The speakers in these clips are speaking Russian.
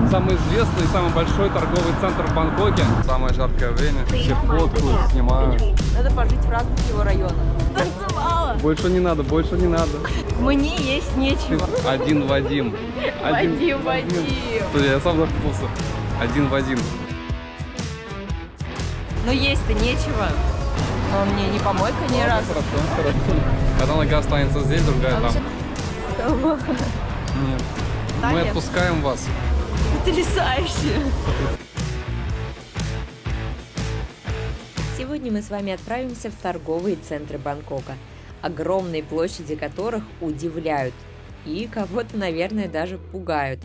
Самый известный и самый большой торговый центр в Бангкоке. Самое жаркое время. Все фоткают, снимают. Надо пожить в разных его районах. Танцевала. Больше не надо, больше не надо. Мне есть нечего. Один Вадим. Вадим. Слушай, я сам запутался. Один в один. Но есть-то нечего. Он мне не помойка ни разу. Хорошо. Когда нога останется здесь, другая там. Нет. Да, Мы нет. отпускаем вас. Потрясающе. Сегодня мы с вами отправимся в торговые центры Бангкока, огромные площади которых удивляют и кого-то, наверное, даже пугают.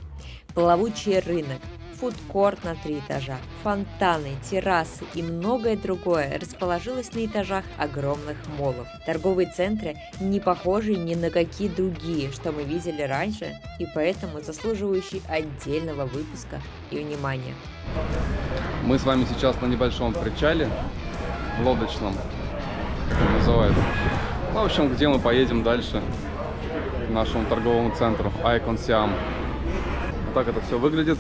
Плавучий рынок, фудкорт на 3 этажа, фонтаны, террасы и многое другое расположилось на этажах огромных моллов. Торговые центры не похожи ни на какие другие, что мы видели раньше, и поэтому заслуживающие отдельного выпуска и внимания. Мы с вами сейчас на небольшом причале, лодочном, как он называется. В общем, где мы поедем дальше, к нашему торговому центру Icon Siam. Вот так это все выглядит.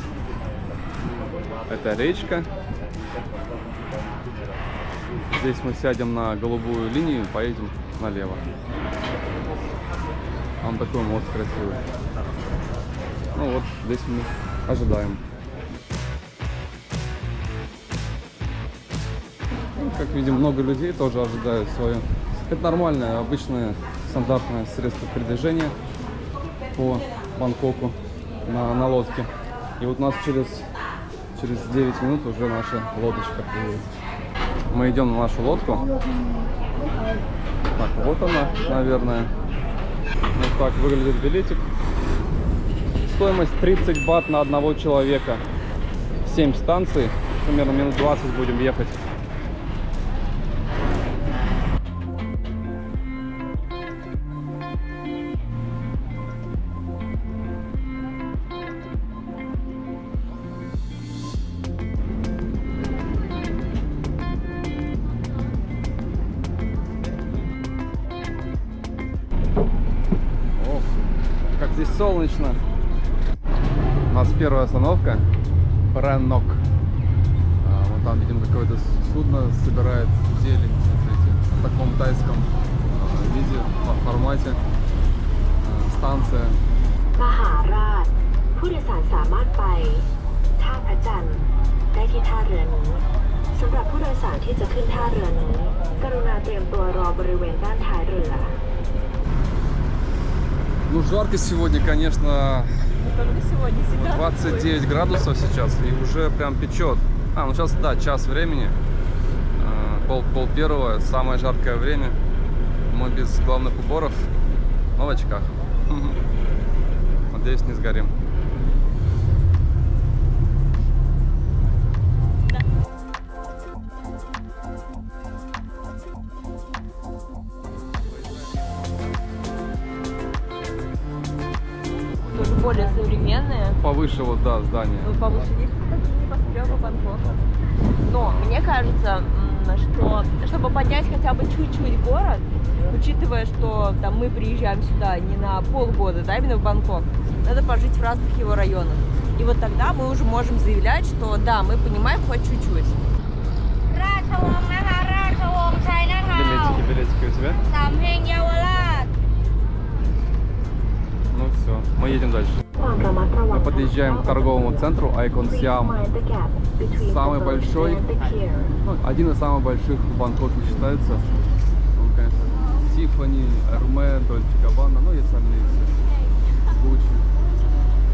Это речка. Здесь мы сядем на голубую линию и поедем налево. Он такой мост красивый. Ну вот, здесь мы ожидаем. Как видим, много людей тоже ожидают свое. Это нормальное, обычное, стандартное средство передвижения по Бангкоку на лодке. И вот у нас через 9 минут уже наша лодочка приедет. Мы идем на нашу лодку. Так, вот она, наверное. Вот так выглядит билетик. Стоимость 30 бат на одного человека. 7 станций. Примерно минут 20 будем ехать. Как здесь солнечно. У нас первая остановка Паранок. Вот там, видимо, какое-то судно собирает зелень, смотрите, в таком тайском виде, формате. Станция. มหาราชผู้โดยสารสามารถไปท่าพระจันทร์ได้ที่ท่าเรือนี้สำหรับผู้โดยสารที่จะขึ้นท่าเรือนี้กรุณาเตรียมตัวรอบริเวณด้านท้ายเรือ Ну, жарко сегодня, конечно, Только сегодня себя. 29 градусов сейчас и уже прям печет. Ну сейчас, да, час времени, пол первого, самое жаркое время. Мы без главных уборов, но в очках. Надеюсь, не сгорим. Тоже более современные. Повыше вот, да, здание. Ну, повыше здесь небоскребы Бангкока. Но мне кажется, что чтобы понять хотя бы чуть-чуть город, учитывая, что там мы приезжаем сюда не на полгода, да, именно в Бангкок, надо пожить в разных его районах. И вот тогда мы уже можем заявлять, что да, мы понимаем хоть чуть-чуть. Билетики у тебя? Ну все, мы едем дальше. Мы подъезжаем к торговому центру Icon Siam. Самый большой, один из самых больших в Бангкоке считается. Он, конечно, Tiffany, Hermès, Dolce & Gabbana, ну и остальные все. Gucci,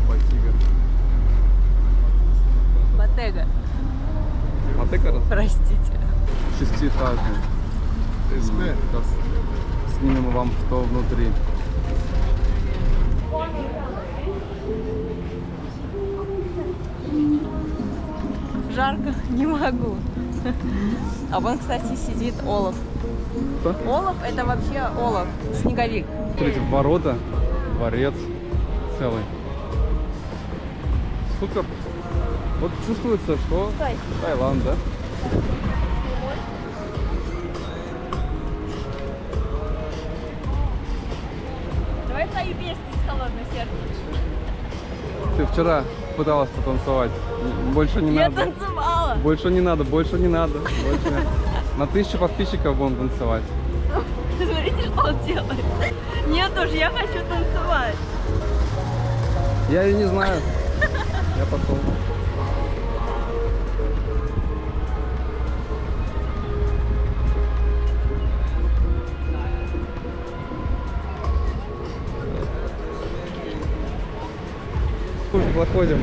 Bottega. Bottega. Bottega? Простите. Шестиэтажный. Сейчас снимем вам, что внутри. Жарко, не могу. А вон, кстати, сидит Олаф. Кто? Олаф — это вообще Олаф, снеговик. Смотрите, ворота, дворец целый. Супер. Вот чувствуется, что Стой. Таиланд, да? Давай твои песни с холодной сердцем. Ты вчера попыталась потанцевать. Больше не Я надо. танцевала. Больше не надо, больше не надо. Больше не надо. На 1000 подписчиков будем танцевать. Смотрите, что он делает. Нет уж, я хочу танцевать. Я ее не знаю. Я пошел. Уже заходим.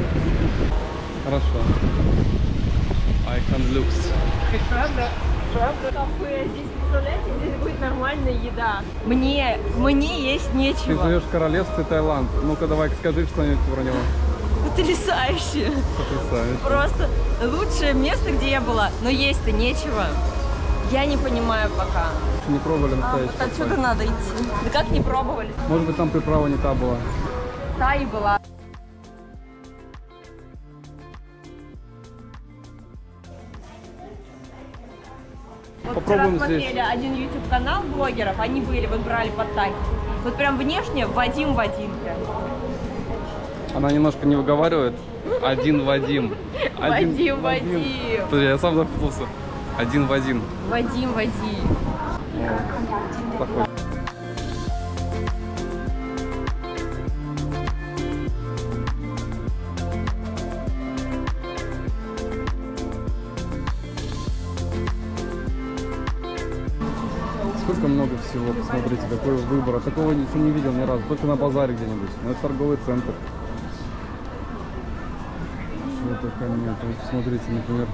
Хорошо. Icon Lux. Правда? Кафе здесь, представляете, здесь будет нормальная еда. Мне есть Ты нечего. живешь в королевстве Таиланд. Ну-ка давай скажи что-нибудь про него. Потрясающе. Потрясающе. Просто лучшее место, где я была, но есть-то нечего. Я не понимаю пока. Не пробовали А, настоящий вот фасоль. отсюда надо идти. Да как не пробовали? Может быть там приправа не та была. Та и была. Вот Попробуем вчера смотрели здесь. один YouTube канал блогеров, они были, вот брали под таки. Вот прям внешне Вадим в один прям. Она немножко не выговаривает. Один Вадим. Вадим. Подожди, я сам запутался. Один в один. Вадим. Такой. Сколько много всего, посмотрите, какой выбор. Такого еще не видел ни разу, только на базаре где-нибудь. Но это торговый центр. Что только нет. Вот посмотрите, например,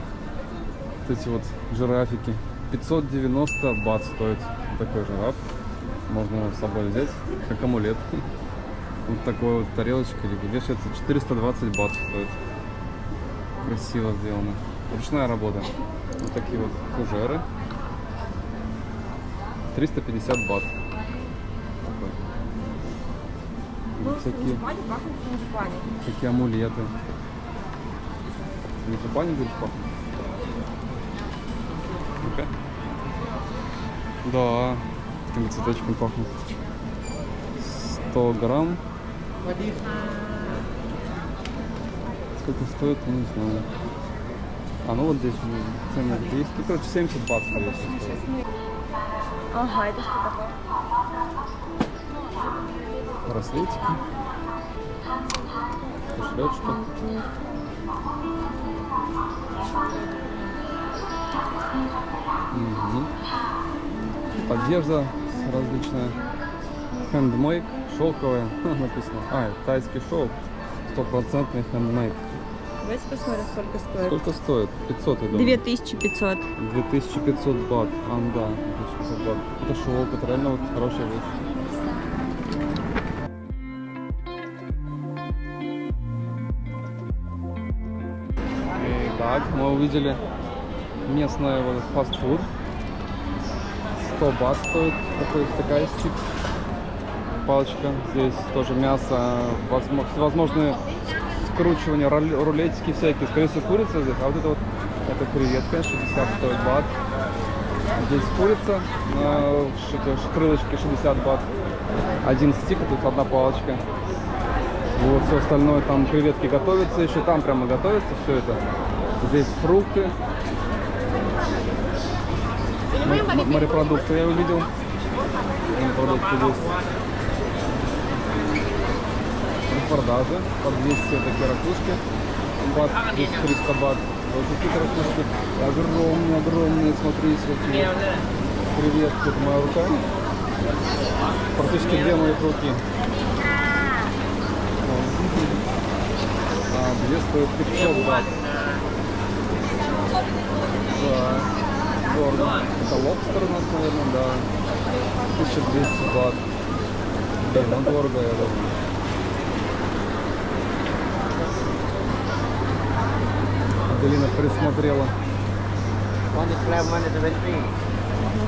вот эти вот жирафики. 590 бат стоит такой жираф. Можно его с собой взять, как амулет. Вот такой вот тарелочка вешается, 420 бат стоит. Красиво сделано. Ручная работа. Вот такие вот фужеры. 350 бат. Такой. Всякие амулеты. Не фупани будет пахнуть? Ну-ка. Да, такими цветочками пахнет. 100 грамм. Сколько стоит, я не знаю. А ну вот здесь цены есть. Ну, короче, 70 бат стоит. Ага, это что такое? Браслетики. Кошелечки. Угу. Одежда различная. Handmade, шелковая. Написано. А, тайский шелк. 100% handmade. Давайте посмотрим, сколько стоит. Сколько стоит? 500, я думаю. 2500. 2500 бат. А, да, 2500 бат. Это шелк, это реально вот хорошая вещь. Итак, мы увидели местный вот фастфуд. 100 бат стоит такой стаканчик. Палочка. Здесь тоже мясо, всевозможные скручивания, рулетики всякие. Скорее всего, курица здесь, а вот это вот, это креветка, 60 стоит бат. Здесь курица, крылышки 60 бат. Один стик, тут одна палочка. Вот все остальное, там креветки готовятся, еще там прямо готовится все это. Здесь фрукты. Морепродукты я увидел. Морепродукты здесь. В продаже по 200 такие ракушки. Бат, здесь 300 бат. Вот такие ракушки огромные, смотрите, какие креветки. Это моя рука. Практически 2 моих руки. А, 2 стоит 500 бат. Да, дорого. Это лобстер у нас, наверное, да. 1200 бат. Блин, ну дорого, я думаю. Галина присмотрела.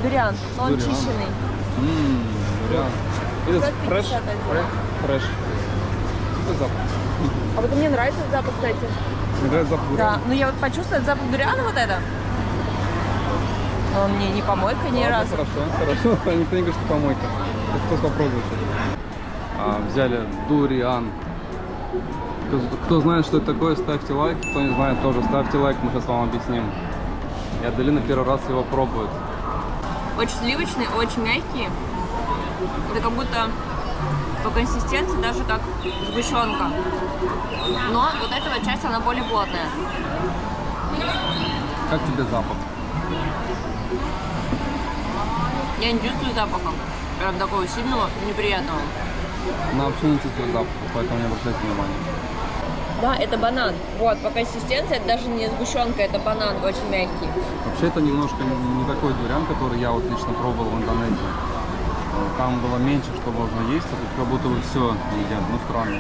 Дуриан, но он Дуриан. чищенный. Дуриан. Это 550 фреш? один. Фреш. Что это запах? А вот мне нравится этот запах, кстати. Мне нравится запах Да, дуриана. ну я вот почувствовала запах дуриана вот это. Но он мне не помойка ни Ладно, разу. Хорошо. Никто не говорит, что помойка. Кто попробует. Взяли дуриан. Кто знает, что это такое, ставьте лайк. Кто не знает, тоже ставьте лайк, мы сейчас вам объясним. И Аделина первый раз его пробует. Очень сливочный, очень мягкий. Это как будто по консистенции даже как сгущенка. Но вот эта вот часть, она более плотная. Как тебе запах? Я не чувствую запаха. Прям такого сильного, неприятного. Она вообще не чувствует запаха, поэтому не обращайте внимания. Да, это банан. Вот, по консистенции это даже не сгущенка, это банан, очень мягкий. Вообще это немножко не такой дуриан, который я вот лично пробовал в Индонезии. Там было меньше, что можно есть, а тут как будто бы все едят, ну странно.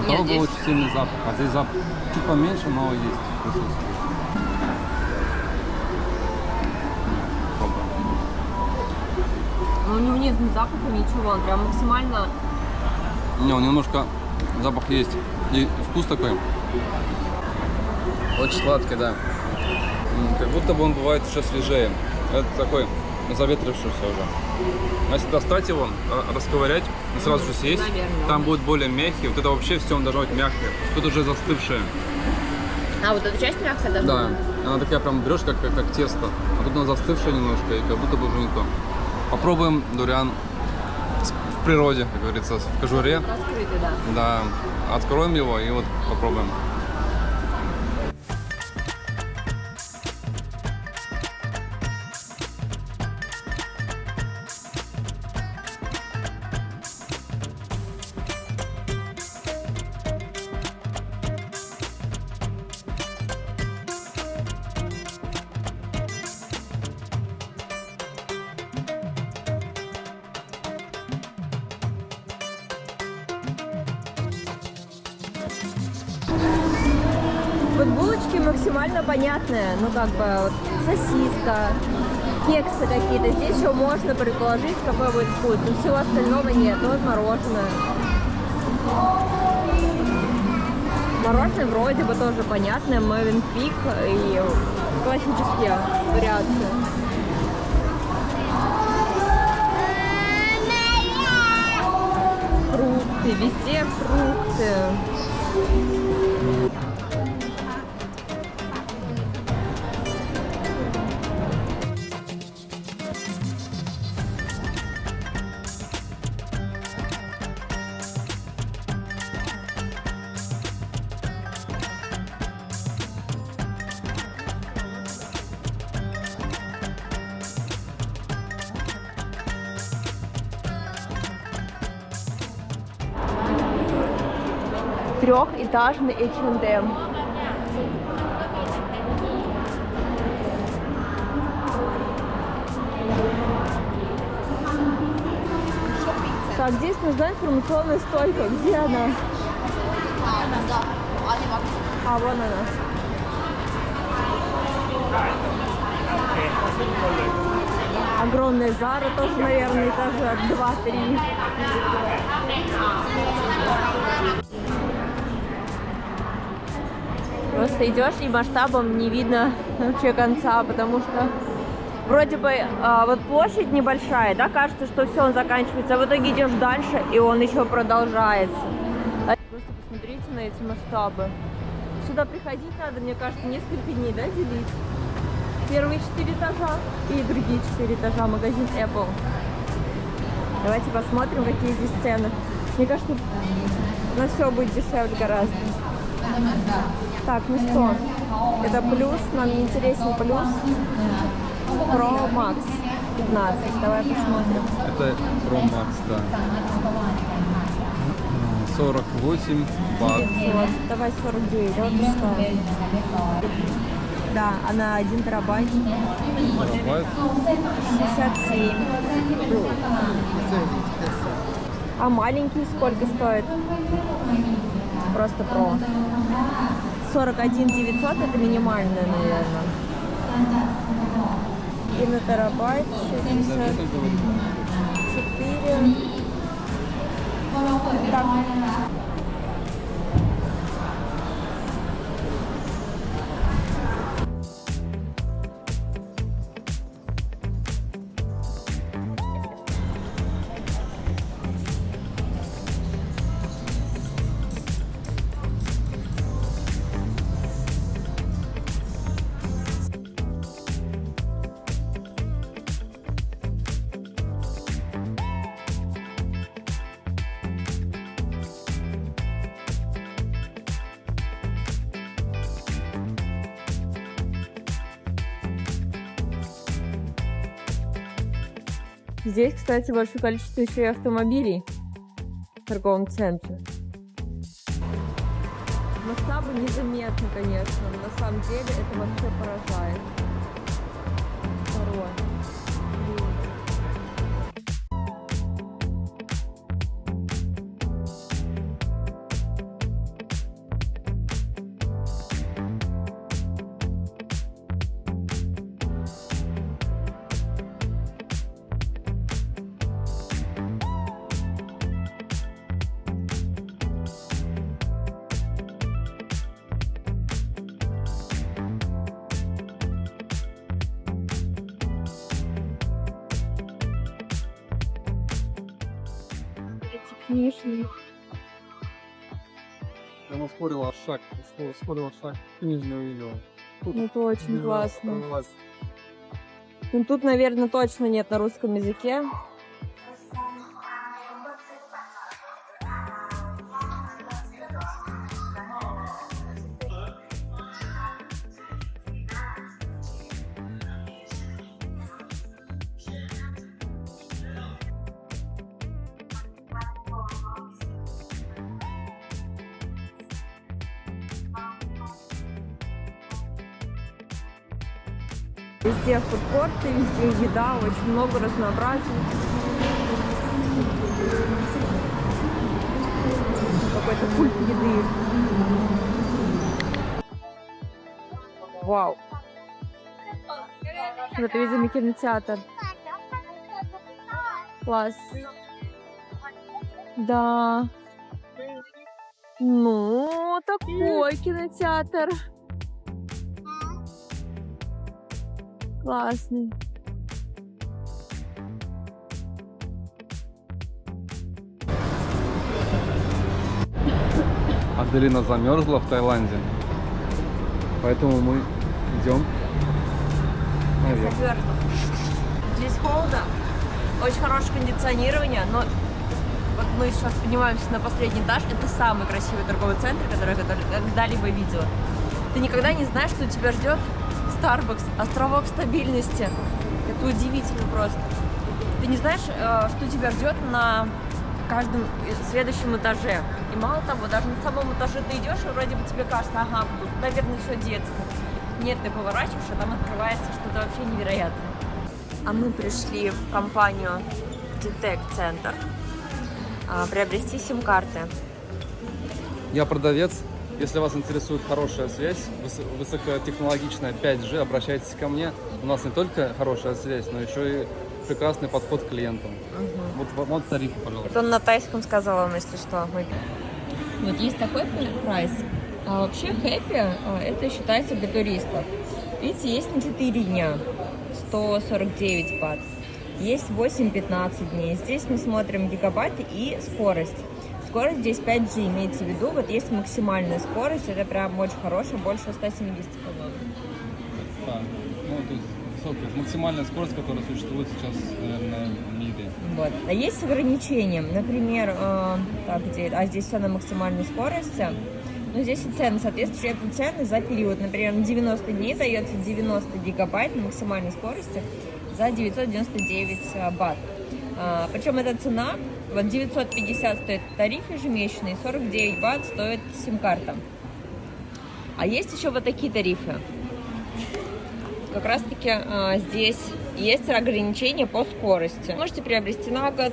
У того был очень сильный запах, а здесь запах чуть поменьше, но есть присутствие. Пробуем. Но у него нет ни запаха, ничего, он прям максимально... Не, он немножко запах есть. И вкус такой. Очень сладкий, да. Как будто бы он бывает еще свежее. Это такой заветрившийся уже. А если достать его, расковырять и сразу же съесть, Наверное. там будет более мягкий. Вот это вообще все, он должно быть мягкое. Тут уже застывшее. А, вот эта часть мягкая даже? Да, она такая прям берешь, как тесто. А тут она застывшая немножко, и как будто бы уже не то. Попробуем дуриан в природе, как говорится, в кожуре. Раскрытый, да. Да, откроем его и вот попробуем. Вот булочки максимально понятные, ну как бы вот сосиска, кексы какие-то. Здесь еще можно предположить, какой будет вкус, но всего остального нет. Вот мороженое. Мороженое вроде бы тоже понятное, Мовенпик и классические вариации. Фрукты, везде фрукты. Трехэтажный H&M. Так, здесь нужна информационная стойка. Где она? А, вон она. Огромная Зара, тоже, наверное, этажа 2-3. Просто идешь и масштабом не видно вообще конца, потому что вроде бы вот площадь небольшая, да, кажется, что все, он заканчивается, а в итоге идешь дальше, и он еще продолжается. Просто посмотрите на эти масштабы. Сюда приходить надо, мне кажется, несколько дней, да, делить? Первые 4 этажа и другие 4 этажа, магазин Apple. Давайте посмотрим, какие здесь цены. Мне кажется, на все будет дешевле гораздо. Так, ну что, это плюс, нам не интересен плюс. Pro Max 15, давай посмотрим. Это Pro Max, да. 48 бат. 500, давай 49, вот и что. Да, она 1 терабайт. Терабайт. 67. А маленький сколько стоит? Просто Pro. 41 900, это минимальная, наверное. И на терабайт 64. Так. Здесь, кстати, большое количество еще и автомобилей в торговом центре. Масштабы незаметны, конечно, но на самом деле это вообще поражает. Второе. Книжный. Я ускорила шаг, книжный увидела. Ну, это очень классно. Ну, тут, наверное, точно нет на русском языке. Везде фудкорты, везде еда, очень много разнообразия. Какой-то культ еды. Вау. Это, видимо, кинотеатр. Класс. Да. Ну, такой кинотеатр. Классный. Аделина замерзла в Таиланде, поэтому мы идем наверх. Здесь холодно, очень хорошее кондиционирование, но вот мы сейчас поднимаемся на последний этаж. Это самый красивый торговый центр, который я когда-либо видела. Ты никогда не знаешь, что тебя ждет. Starbucks, островок стабильности. Это удивительно просто. Ты не знаешь, что тебя ждет на каждом следующем этаже. И мало того, даже на самом этаже ты идешь, и вроде бы тебе кажется, ага, тут, наверное, все детское. Нет, ты поворачиваешь, а там открывается что-то вообще невероятное. А мы пришли в компанию Ditec Center приобрести сим-карты. Я продавец. Если вас интересует хорошая связь, высокотехнологичная 5G, обращайтесь ко мне. У нас не только хорошая связь, но еще и прекрасный подход к клиентам. Вот тарифы, пожалуйста. Это он на тайском сказал, если что. Вот есть такой прайс. А вообще Happy это считается для туристов. Видите, есть на 4 дня 149 бат. Есть 8-15 дней. Здесь мы смотрим гигабайты и скорость. Скорость здесь 5G, имейте в виду, вот есть максимальная скорость, это прям очень хорошая, больше 170, по-моему. Да, ну тут высокая, максимальная скорость, которая существует сейчас, наверное, в мире. Вот. А есть ограничения, например, здесь все на максимальной скорости, но здесь и цены, соответствующие это цены за период, например, на 90 дней дается 90 гигабайт на максимальной скорости за 999 бат. Причем эта цена, вот 950 стоит тариф ежемесячный, 49 бат стоит сим-карта. А есть еще вот такие тарифы. Как раз таки здесь есть ограничения по скорости. Можете приобрести на год,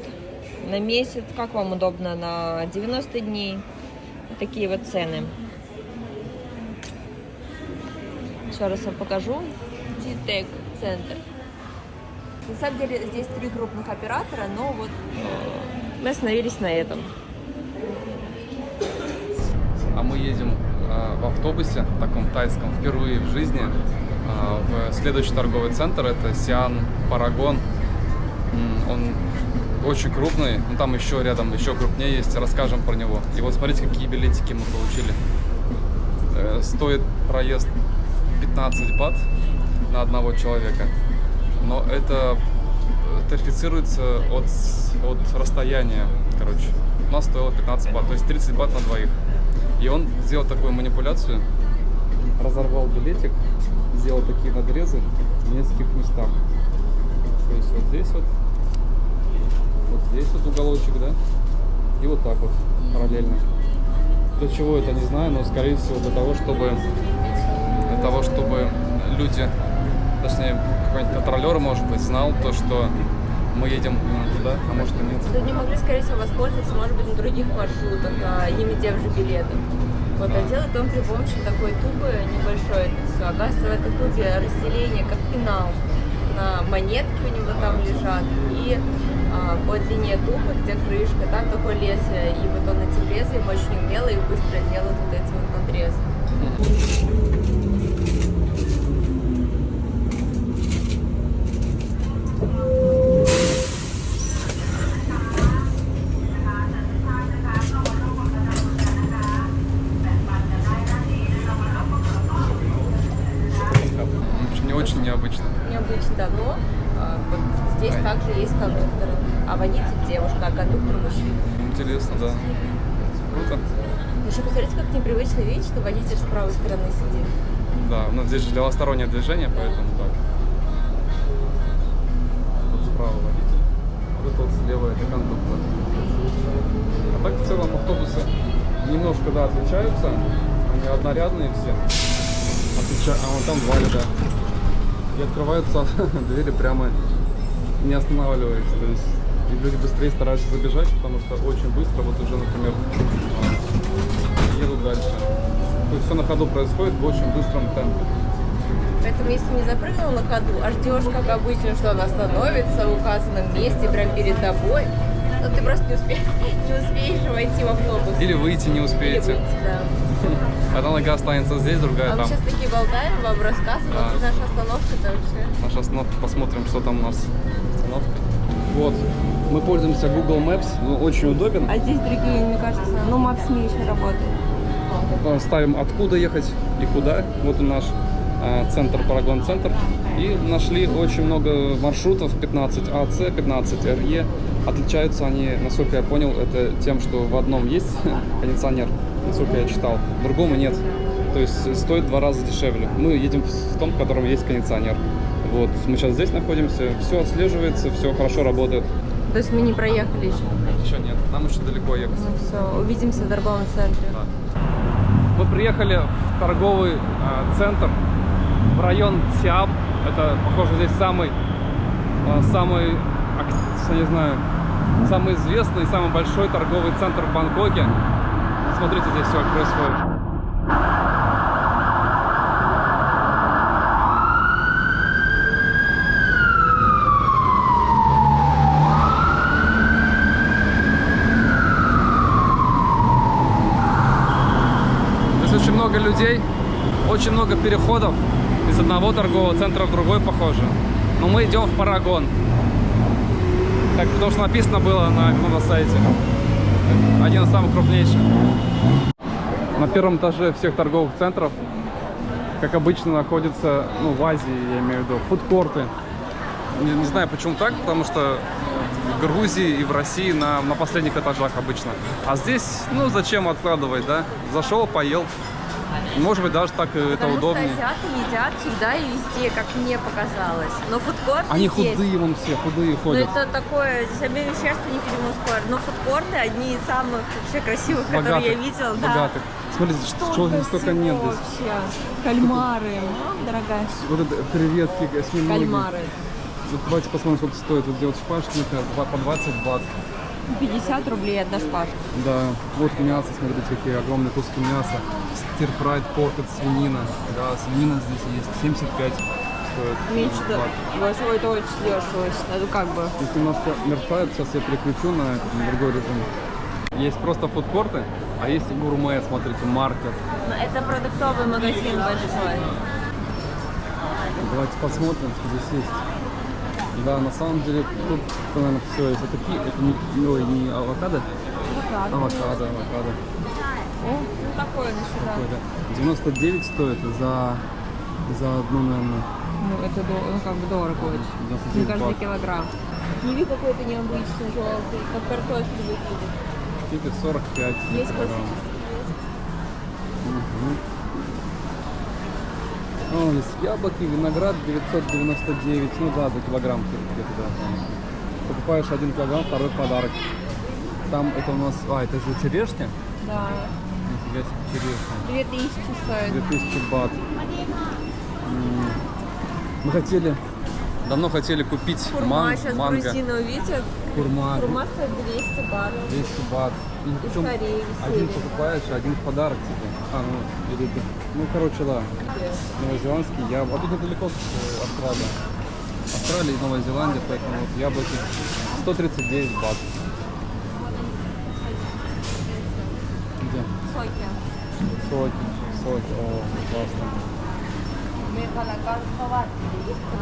на месяц, как вам удобно, на 90 дней. Вот такие вот цены. Еще раз вам покажу. Ditec Center. На самом деле здесь 3 крупных оператора, но вот мы остановились на этом. А мы едем в автобусе, таком тайском, впервые в жизни, в следующий торговый центр. Это Siam Paragon. Он очень крупный, но там еще рядом еще крупнее есть, расскажем про него. И вот смотрите, какие билетики мы получили. Стоит проезд 15 бат на одного человека. Но это тарифицируется от расстояния, короче. У нас стоило 15 бат, то есть 30 бат на двоих. И он сделал такую манипуляцию, разорвал билетик, сделал такие надрезы в нескольких местах. То есть вот здесь вот Вот здесь вот уголочек, да? И вот так вот, параллельно. Для чего это, не знаю, но, скорее всего, для того, чтобы люди, точнее, какой-нибудь контролер, может быть, знал то, что мы едем именно туда, а может и нет. Люди могли, скорее всего, воспользоваться, может быть, на других маршрутах, не имея тех же билетов. Вот, а делает он при помощи такой тубы небольшой. Это все. Оказывается, в этой тубе разделение, как пенал. На монетки у него там лежат. И по длине тубы, где крышка, там такое лезвие. И вот он этим лезвием очень умело и быстро делает вот эти вот надрезы. В общем, не очень необычно. Необычно, но вот здесь также есть кондуктор. А водитель девушка, а кондуктор мужчина. Интересно, да. Круто. Еще посмотрите, как непривычно видеть, что водитель с правой стороны сидит. Да, но здесь же левостороннее движение, поэтому так. Тут справа водитель, вот это вот слева это кондуктор. А так в целом автобусы немножко, да, отличаются. Они однорядные все. А вон там два ряда. И открываются двери прямо не останавливаясь. То есть и люди быстрее стараются забежать, потому что очень быстро, вот уже, например, едут дальше. То есть все на ходу происходит в очень быстром темпе. Поэтому если не запрыгнул на ходу, а ждешь, как обычно, что он остановится в указанном месте, прямо перед тобой, то ты просто не успеешь войти в автобус. Или выйти не успеете. Или выйти, да. Одна нога останется здесь, другая А мы там. сейчас такие болтаем, вам рассказываем, Да. вот наша остановка-то вообще. Наша остановка, посмотрим, что там у нас с остановкой. Вот, мы пользуемся Google Maps, он очень удобен. А здесь другие, мне кажется, ну Maps еще работает. Ставим откуда ехать и куда. Вот наш центр, Парагон-центр. И нашли очень много маршрутов, 15 АЦ, 15 РЕ. Отличаются они, насколько я понял, это тем, что в одном есть кондиционер, насколько я читал, в другом нет. То есть стоит в 2 раза дешевле. Мы едем в том, в котором есть кондиционер. Вот, мы сейчас здесь находимся, все отслеживается, все хорошо работает. То есть мы не проехали еще? Еще нет, нам еще далеко ехать. Ну все, увидимся в торговом центре. Да. Мы приехали в торговый центр, в район Сиам. Это, похоже, здесь самый, я не знаю, самый известный, самый большой торговый центр в Бангкоке. Смотрите, здесь все происходит. Здесь очень много людей, очень много переходов из одного торгового центра в другой, похоже. Но мы идем в Парагон. Так, потому что написано было на сайте. Один из самых крупнейших. На первом этаже всех торговых центров, как обычно, находятся, ну, в Азии, я имею в виду, фудкорты. Не знаю, почему так, потому что в Грузии и в России на последних этажах обычно. А здесь, ну, зачем откладывать, да? Зашел, поел. Может быть, даже так это Потому удобнее. что азиаты едят всегда и везде, как мне показалось. Но фудкорты Они есть. худые, вон все, худые Ну ходят. это такое, здесь обмен веществ не перемускуар. Но фудкорты одни из самых вообще красивых, которые Богатых, я видела. богатых. Смотрите, чего здесь столько нет здесь. Вообще? Кальмары, дорогая. Вот это креветки, осьминоги. Кальмары. Вот давайте посмотрим, сколько стоит. Вот делать шпажки, это по 20 бат. 50 рублей одна шпажка. Да, вот мясо, смотрите, какие огромные куски мяса. Стирфрайд, порк, это свинина. Да, свинина здесь есть. 75 стоит. Меньше, да. бат. Больше, это очень дешево. Это как бы. Здесь немножко мерцает, сейчас я переключу на другой режим. Есть просто фудкорты, а есть и гурме, смотрите, маркет. Это продуктовый магазин большой. Давайте посмотрим, что здесь есть. Да, на самом деле тут, наверное, все есть. Это не авокадо? Авокадо. Ну, такое насчитал. Какой-то. 99 стоит за одну, наверное. Ну, это как бы дорого очень. 99 Мне кажется, бат. килограмм. Киви какой-то необычный, желтый, как картофель выглядит. Киви 45 Есть килограмм. классический. О, есть яблоки, виноград 999. Ну да, за килограмм где-то, да. покупаешь 1 килограмм, второй подарок. Там это у нас... это же черешня? Да. Нифига себе, черешня. 2000 стоит. 2000 бат. Мы давно хотели купить Хурма сейчас манго. грузины увидят. Хурма. Хурма стоит 200 бат. 200 бат. И Из причем Кореи, один Сирии. покупаешь, один в подарок тебе. Короче, да. Новозеландский яблоки. А тут недалеко Австралия. Австралия и Новая Зеландия, поэтому вот яблоки 139 бат. Где? Соки. Соки. О, классно.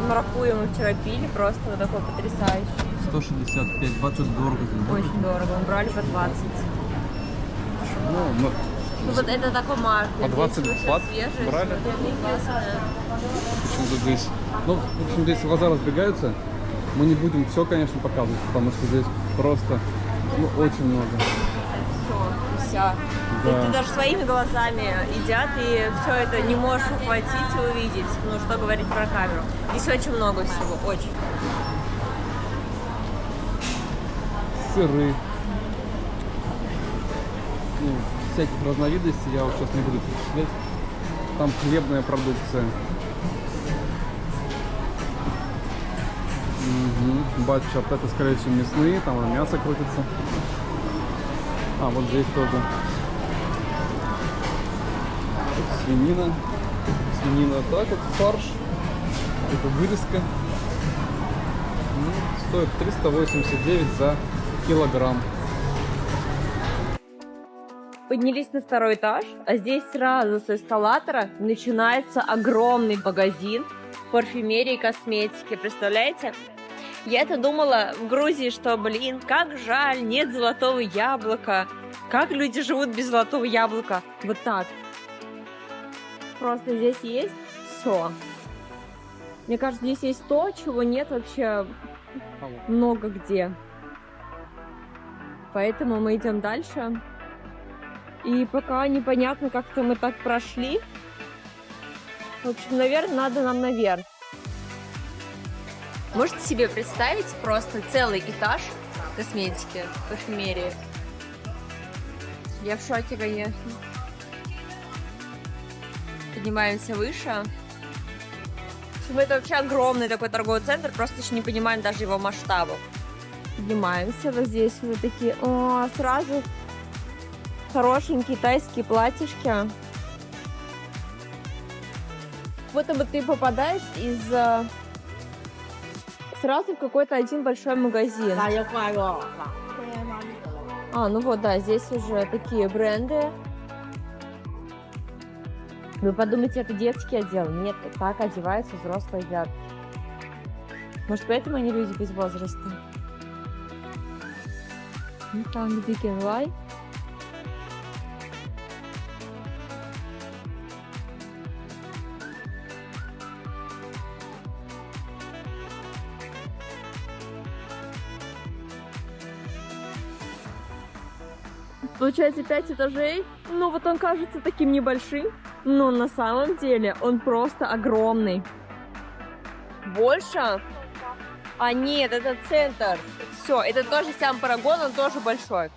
Маракуйю мы вчера пили, просто вот такой потрясающий. 165 бат, что-то дорого. Очень дорого. Мы брали по 20. Ну, Ну вот это такой марк. По 20 бат брали? Почему-то здесь... Ну, в общем, здесь глаза разбегаются. Мы не будем все, конечно, показывать, потому что здесь просто очень много. Все, вся. Да. Ты даже своими глазами едят, и все это не можешь ухватить и увидеть. Ну, что говорить про камеру. Здесь очень много всего, очень. Сыры. Ну, всяких разновидностей я вот сейчас не буду перечислять. Там хлебная продукция. Батчат, это скорее всего мясные, там мясо крутится. А, вот здесь тоже. Тут свинина. Свинина так вот, фарш. Это вырезка. Стоит 389 за килограмм. Поднялись на второй этаж, а здесь сразу с эскалатора начинается огромный магазин парфюмерии и косметики. Представляете? Я-то думала в Грузии, что, блин, как жаль, нет золотого яблока. Как люди живут без золотого яблока? Вот так. Просто здесь есть все. Мне кажется, здесь есть то, чего нет вообще много где. Поэтому мы идем дальше. И пока непонятно, как-то мы так прошли. В общем, наверное, надо нам наверх. Можете себе представить просто целый этаж косметики, парфюмерии? Я в шоке, конечно. Поднимаемся выше. В общем, это вообще огромный такой торговый центр, просто еще не понимаем даже его масштабов. Поднимаемся вот здесь вот такие. О, сразу хорошенькие тайские платьишки. Вот бы ты попадаешь из сразу в какой-то один большой магазин. А, ну вот, да, здесь уже такие бренды. Вы подумайте, это детский отдел. Нет, так одеваются взрослые азиатки. Может, поэтому они люди без возраста? Ну, там где Кенлай. Получается 5 этажей. Ну вот он кажется таким небольшим, но на самом деле он просто огромный. Больше? А нет, это центр. Все, это тоже Сиам Парагон, он тоже большой.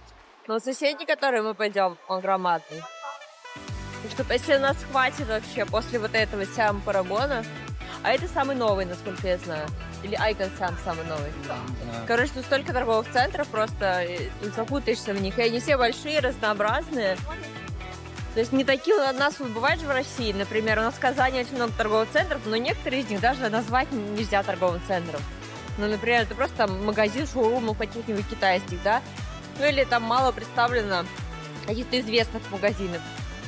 Но соседний, который мы пойдем, он громадный. Так что если нас хватит вообще после вот этого Сиам Парагона, а это самый новый, насколько я знаю. Или Айкон Сиам самый новый. Короче, тут столько торговых центров, просто запутаешься в них. И они все большие, разнообразные. То есть не такие у нас вот бывает же в России. Например, у нас в Казани очень много торговых центров, но некоторые из них даже назвать нельзя торговым центром. Ну, например, это просто там магазин шоурумов каких-нибудь китайских, да? Ну, или там мало представлено каких-то известных магазинов.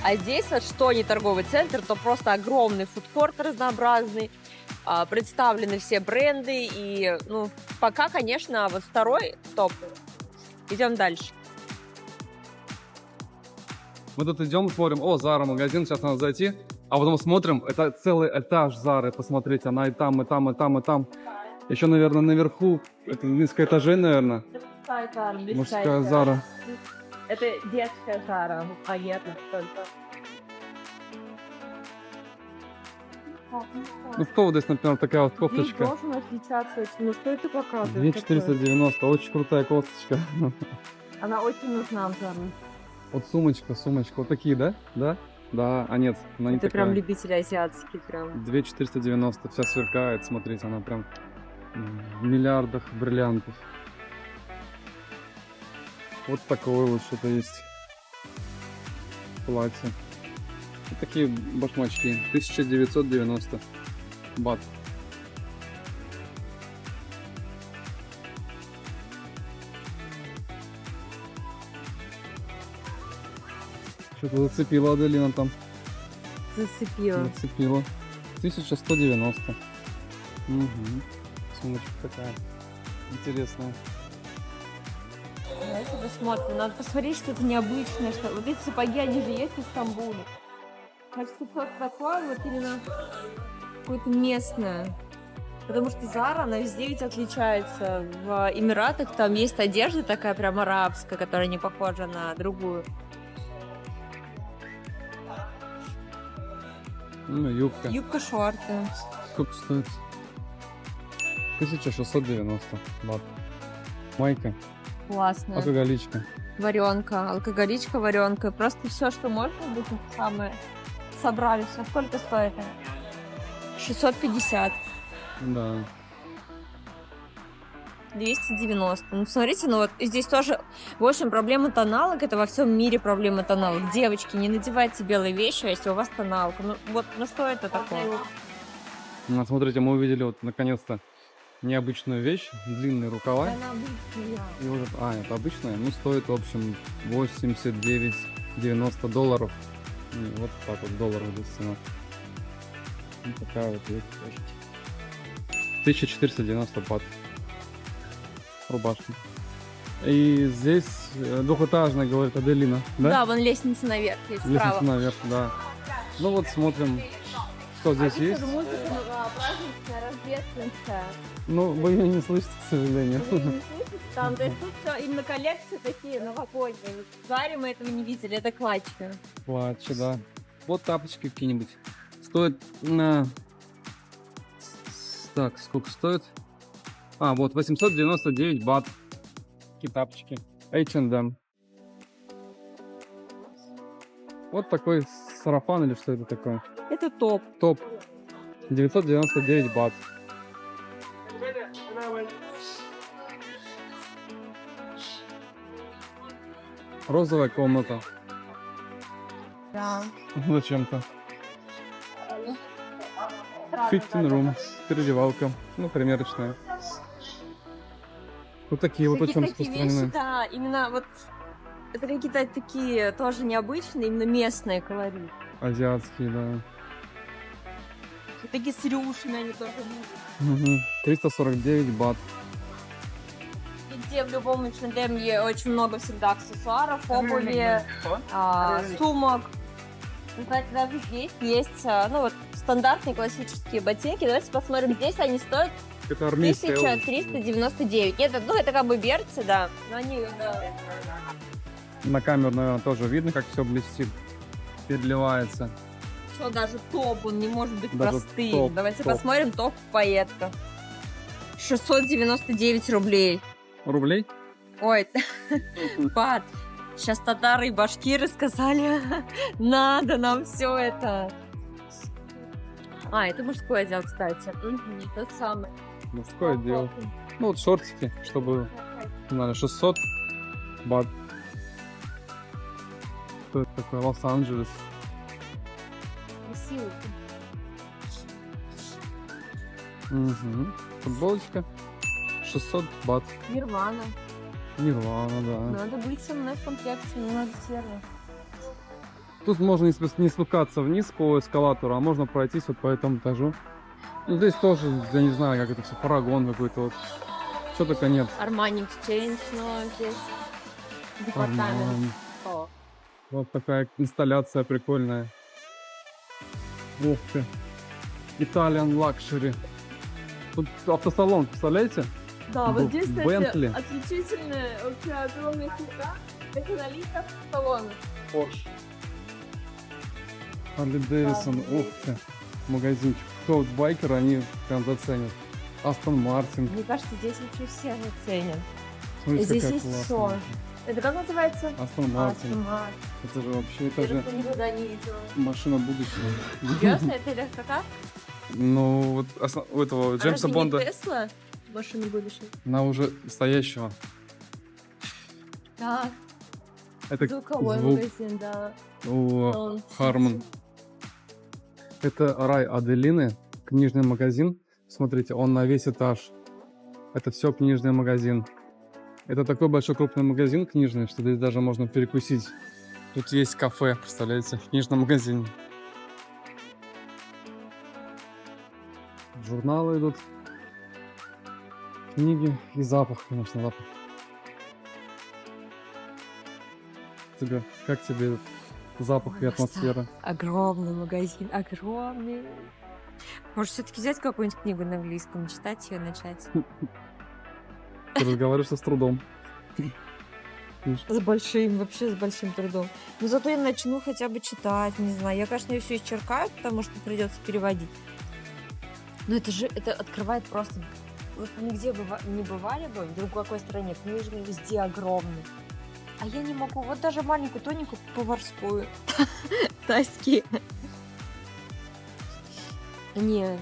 А здесь вот что не торговый центр, то просто огромный фудкорт разнообразный. Представлены все бренды. И, ну, пока, конечно, вот второй топ. Идем дальше. Мы тут идем, смотрим, о, Зара магазин, сейчас надо зайти. А потом смотрим, это целый этаж Зары, посмотрите, она и там, и там, и там, и там. Еще, наверное, наверху, это несколько этажей, наверное. Мужская Зара. Это детская Зара, понятно, только. Ну, в кого здесь, например, такая вот кофточка. должен отличаться. Ну что это показывает? 2490, очень крутая кофточка. Она очень нужна Обзору. Вот сумочка, вот такие, да? Да? Да, а нет, она не Это такая. прям любитель азиатский, прям. 2490, вся сверкает, смотрите, она прям в миллиардах бриллиантов. Вот такое вот что-то есть. Платье. Вот такие башмачки. 1990 бат. Что-то зацепила Аделина там. Зацепила. Зацепила. 1190. Угу. Сумочка такая интересная. Давайте посмотрим. Надо посмотреть что-то необычное. Что... Вот эти сапоги, они же есть в Стамбуле. Хочется что-то такое, вот именно какое-то местное. Потому что Зара, она везде ведь отличается. В Эмиратах там есть одежда такая прям арабская, которая не похожа на другую. Ну, юбка. Юбка-шорты. Сколько стоит? 1690 бат. Майка. Классная. Алкоголичка. Варенка, алкоголичка, варенка. Просто все, что можно быть, это самое. Собрали все. Сколько стоит? 650. Да. 290. Ну, смотрите, ну вот здесь тоже, в общем, проблема тоналок, это во всем мире проблема тоналок. Девочки, не надевайте белые вещи, если у вас тоналка. Ну, вот, ну что это такое? Ну, смотрите, мы увидели вот наконец-то необычную вещь. Длинные рукава. И вот, это обычная. Ну, стоит, в общем, 89-90 долларов. И вот так вот долларов здесь цена. Вот такая вот вещь. 1490 бат. Рубашка. И здесь двухэтажная, говорит Аделина, да? Да, вон лестница наверх есть Лестница справа. наверх, да. Ну вот смотрим, что здесь есть. Музыка праздничная, рождественская. Ну, вы ее не слышите, к сожалению. Там, то есть тут все, именно коллекции такие новогодние. В Заре мы этого не видели, это клатчи. Платье, да. Вот тапочки какие-нибудь. Стоит на... Так, сколько стоит? Вот 899 бат. Такие тапочки. H&M. Вот такой сарафан или что это такое? Это топ. Топ. 999 бат. Розовая комната. Да. Зачем-то. Fitting room. Переодевалка. Ну, примерочная. Вот такие вот очень Такие вещи, распространены. да, именно вот это какие-то такие тоже необычные, именно местные колориты. Азиатские, да. Вот такие с рюшами они тоже будут. Угу. 349 бат. Везде в любом H&M очень много всегда аксессуаров, обуви, сумок. Кстати, даже здесь есть, ну вот, стандартные классические ботинки. Давайте посмотрим, здесь они стоят Это армейская. 1399. Нет, это как бы берцы, да. Но они, да. На камеру, наверное, тоже видно, как все блестит. Переливается. Что, даже топ, он не может быть Даже простым. топ, Давайте топ. посмотрим топ пайетка. 699 рублей. Рублей? Ой, Пат, сейчас татары и башкиры сказали, надо нам все это. Это мужской отдел, кстати. Тот самый. Мужское дело. Ну вот шортики, чтобы знали, 600 бат. Что это такое? Лос-Анджелес. Красивый. Угу. Футболочка. 600 бат. Нирвана. Нирвана, да. Надо быть со мной в комплекте, не надо серого. Тут можно не спускаться вниз по эскалатору, а можно пройтись вот по этому этажу. Ну, здесь тоже, я не знаю, как это все, парагон какой-то вот. Что только нет. Armani Exchange, но здесь департамент. Армани. О. Вот такая инсталляция прикольная. Ух ты. Italian Luxury. Тут автосалон, представляете? Да, вот здесь, кстати, Bentley. отличительные, вообще огромные цвета. Это налито в салон. Porsche. Harley Davidson, ух ты. магазинчик. Кто вот байкеры, они прям заценят. Астон Мартин. Мне кажется, здесь вообще все заценят. Смотрите, Здесь какая есть классная. всё. Это как называется? Астон Мартин. Астон Мартин. Это же вообще, это Я же такого никогда не видела. машина будущего. Серьезно, это электрокар? Ну, вот у этого Джеймса Бонда, Тесла? Машина будущего. она уже стоящего. Да, Это звуковой звук магазин, да. у Он Harman. Это рай Аделины, книжный магазин. Смотрите, он на весь этаж. Это все книжный магазин. Это такой большой крупный магазин книжный, что здесь даже можно перекусить. Тут есть кафе, представляете, в книжном магазине. Журналы идут, книги и запах, конечно, запах. Как тебе запах и атмосфера? Огромный магазин, огромный. Может, все-таки взять какую-нибудь книгу на английском, читать ее, начать? Ты разговариваешь с трудом. С большим, вообще с большим трудом. Но зато я начну хотя бы читать, не знаю. Я, конечно, ее все исчеркаю, потому что придется переводить. Но это же, это открывает просто... Вот нигде не бывали бы, в другой какой стране, книжные везде огромные. А я не могу, вот даже маленькую, тоненькую поварскую. Таски. Не.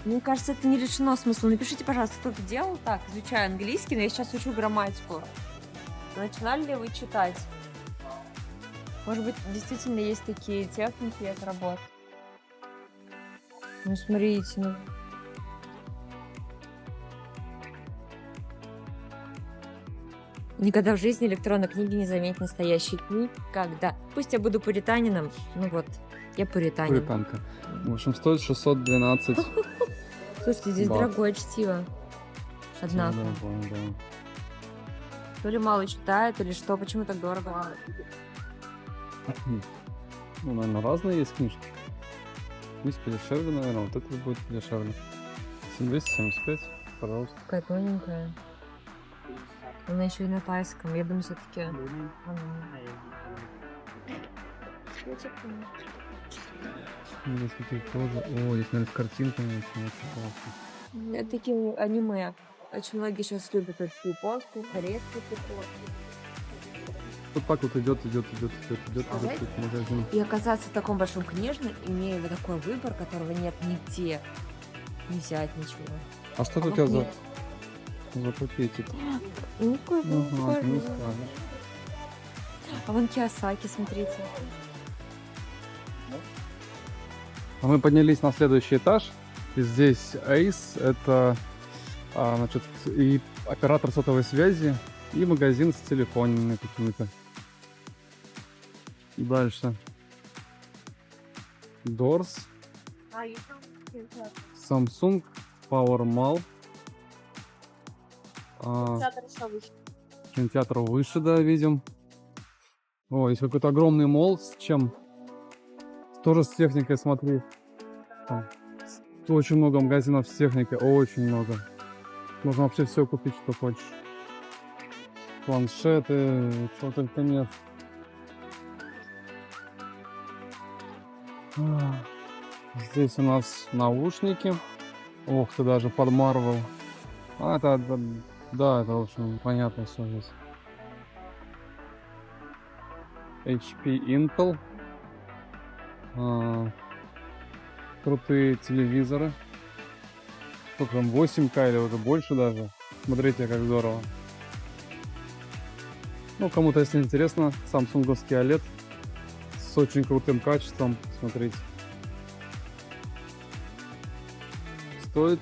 Мне кажется, это не лишено смысла. Напишите, пожалуйста, кто это делал так, изучаю английский, но я сейчас учу грамматику. Начинали ли вы читать? Может быть, действительно есть такие техники, это работает. Ну, смотрите, ну... Никогда в жизни электронной книги не заметить настоящей никогда. Пусть я буду пуританином, ну вот, я пуританин. Пуританка. В общем, стоит 612. Слушайте, здесь бат. дорогое чтиво. Однако. Да. То ли мало читает, или что, почему так дорого? Ну, наверное, разные есть книжки. Есть подешевле, наверное, вот это будет подешевле. 275, пожалуйста. Какая тоненькая. Она еще и на тайском. Я думаю, все-таки. Здесь какие-то тоже. О, здесь, наверное, с картинками очень классно. Это такие аниме. Очень многие сейчас любят эту японскую, корейскую приколку. Вот так вот идет тут магазин. И оказаться в таком большом книжном, имея вот такой выбор, которого нет нигде, не взять ничего. А что тут у тебя за пакетик? Ну, какой Ага, не скажешь. А вон Киосаки, смотрите. А мы поднялись на следующий этаж. И здесь Ace, это значит, и оператор сотовой связи, и магазин с телефонами какими-то. Дальше. Doors, Samsung, Power Mall. Кинотеатр выше, да, видим. О, есть какой-то огромный молл с чем? Тоже с техникой, смотри. Там очень много магазинов с техникой, очень много. Можно вообще все купить, что хочешь. Планшеты, чего только нет. Здесь у нас наушники. Ох ты, даже под Marvel. Да, это, в общем, понятно все здесь. HP, Intel. Крутые телевизоры. Сколько там, 8К или уже больше даже. Смотрите, как здорово. Ну, кому-то, если интересно, самсунговский OLED с очень крутым качеством. Смотрите. Стоит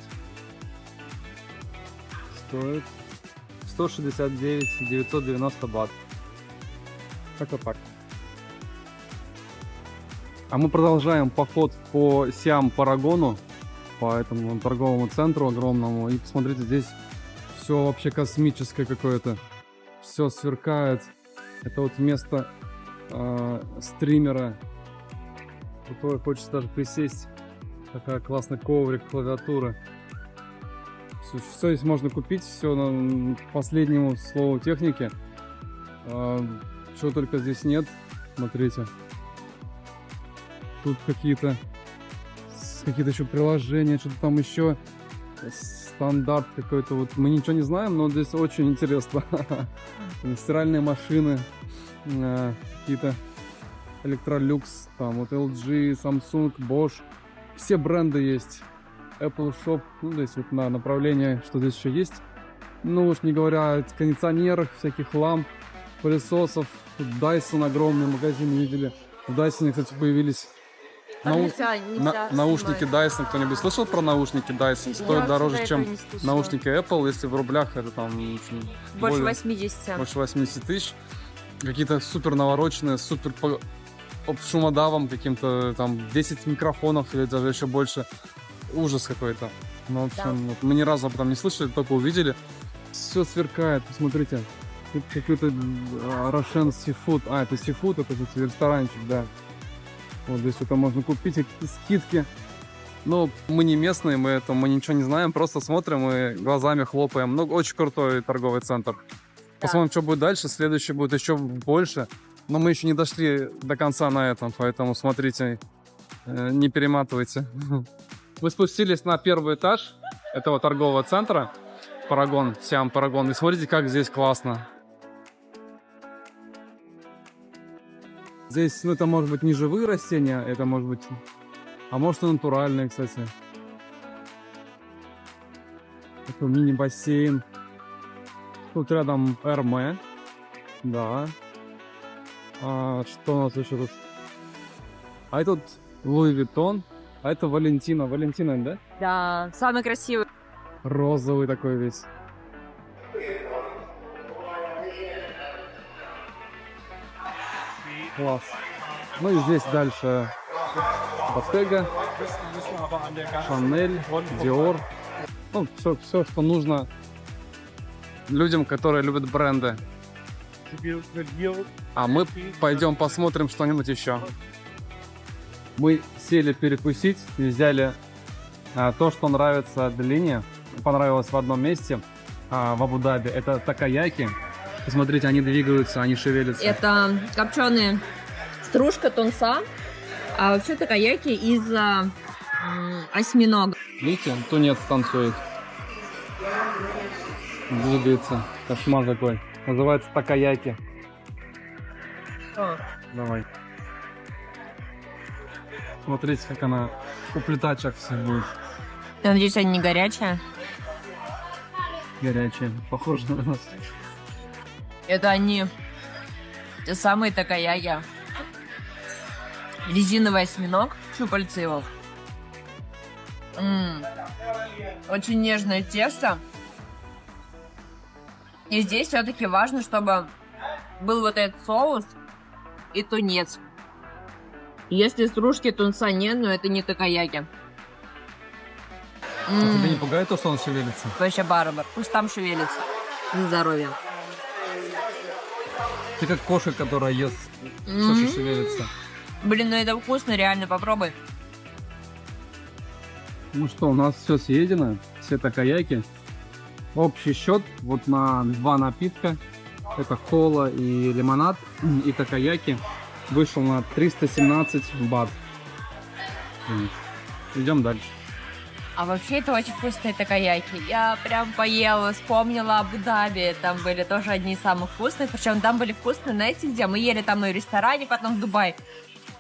169 990 бат. Как-то так. А мы продолжаем поход по Сиам Парагону, по этому торговому центру огромному. И посмотрите, здесь все вообще космическое какое-то. Все сверкает. Это вот место стримера. Крутое, хочется даже присесть. Такая классный коврик, клавиатура. Все здесь можно купить, все на последнему слову техники. Чего только здесь нет. Смотрите. Тут какие-то какие-то еще приложения, что-то там еще. Стандарт какой-то. Вот мы ничего не знаем, но здесь очень интересно. Стиральные машины, какие-то Electrolux, там вот LG, Samsung, Bosch. Все бренды есть. Apple Shop, ну здесь вот на направление, что здесь еще есть. Ну уж не говоря о кондиционерах, всяких ламп, пылесосов. Тут Dyson огромный магазин видели. В Dyson, кстати, появились наушники Dyson. Кто-нибудь слышал про наушники Dyson? Стоят дороже, чем наушники Apple. Если в рублях это там больше 80. Больше 80 тысяч. Какие-то супер навороченные, супер шумодавом каким-то, там 10 микрофонов или даже еще больше. Ужас какой-то. Ну, в общем, вот мы ни разу об этом не слышали, только увидели. Все сверкает, посмотрите. Тут какой-то Russian Seafood. Это Seafood, это ресторанчик, да. Вот здесь это можно купить, какие-то скидки. Но мы не местные, мы ничего не знаем, просто смотрим и глазами хлопаем. Ну, очень крутой торговый центр. Посмотрим, что будет дальше. Следующий будет еще больше. Но мы еще не дошли до конца на этом, поэтому смотрите, не перематывайте. Мы спустились на первый этаж этого торгового центра. Парагон, Siam Paragon. И смотрите, как здесь классно. Здесь, ну, это может быть не живые растения, это может быть... А может и натуральные, кстати. Такой мини-бассейн. Тут рядом Hermès. Да. Что у нас еще тут? А это Louis Vuitton. А это Валентина. Валентина, да? Да, самый красивый. Розовый такой весь. Класс. Ну и здесь дальше Bottega, Chanel, Dior. Ну, все, что нужно людям, которые любят бренды. А мы пойдем посмотрим что-нибудь еще. Мы сели перекусить и взяли то, что нравится Аделине. Понравилось в одном месте в Абу-Даби. Это такаяки. Посмотрите, они двигаются, они шевелятся. Это копченая стружка тунца, а вообще такаяки из осьминога. Видите, тунец танцует. Двигается. Кошмар такой. Называется такаяки. Давай. Смотрите, как она уплетачек все будет. Я надеюсь, они не горячие. Горячая. Похоже на нас. Это они, те самые такаяки. Резиновый осьминог, щупальца его. Очень нежное тесто. И здесь все-таки важно, чтобы был вот этот соус и тунец. Если стружки тунца нет, но это не такаяки. Тебя не пугает то, что он шевелится? Вообще барабар. Пусть там шевелится. На здоровье. Ты как кошка, которая ест все, что шевелится. Блин, ну это вкусно, реально, попробуй. Ну что, у нас все съедено, все такаяки. Общий счет вот на 2 напитка, это кола и лимонад, и такаяки, вышел на 317 бат. Идем дальше. А вообще это очень вкусные такаяки. Я прям поела, вспомнила Абу-Даби. Там были тоже одни из самых вкусных. Причем там были вкусные, знаете где? Мы ели там и в ресторане, потом в Дубае.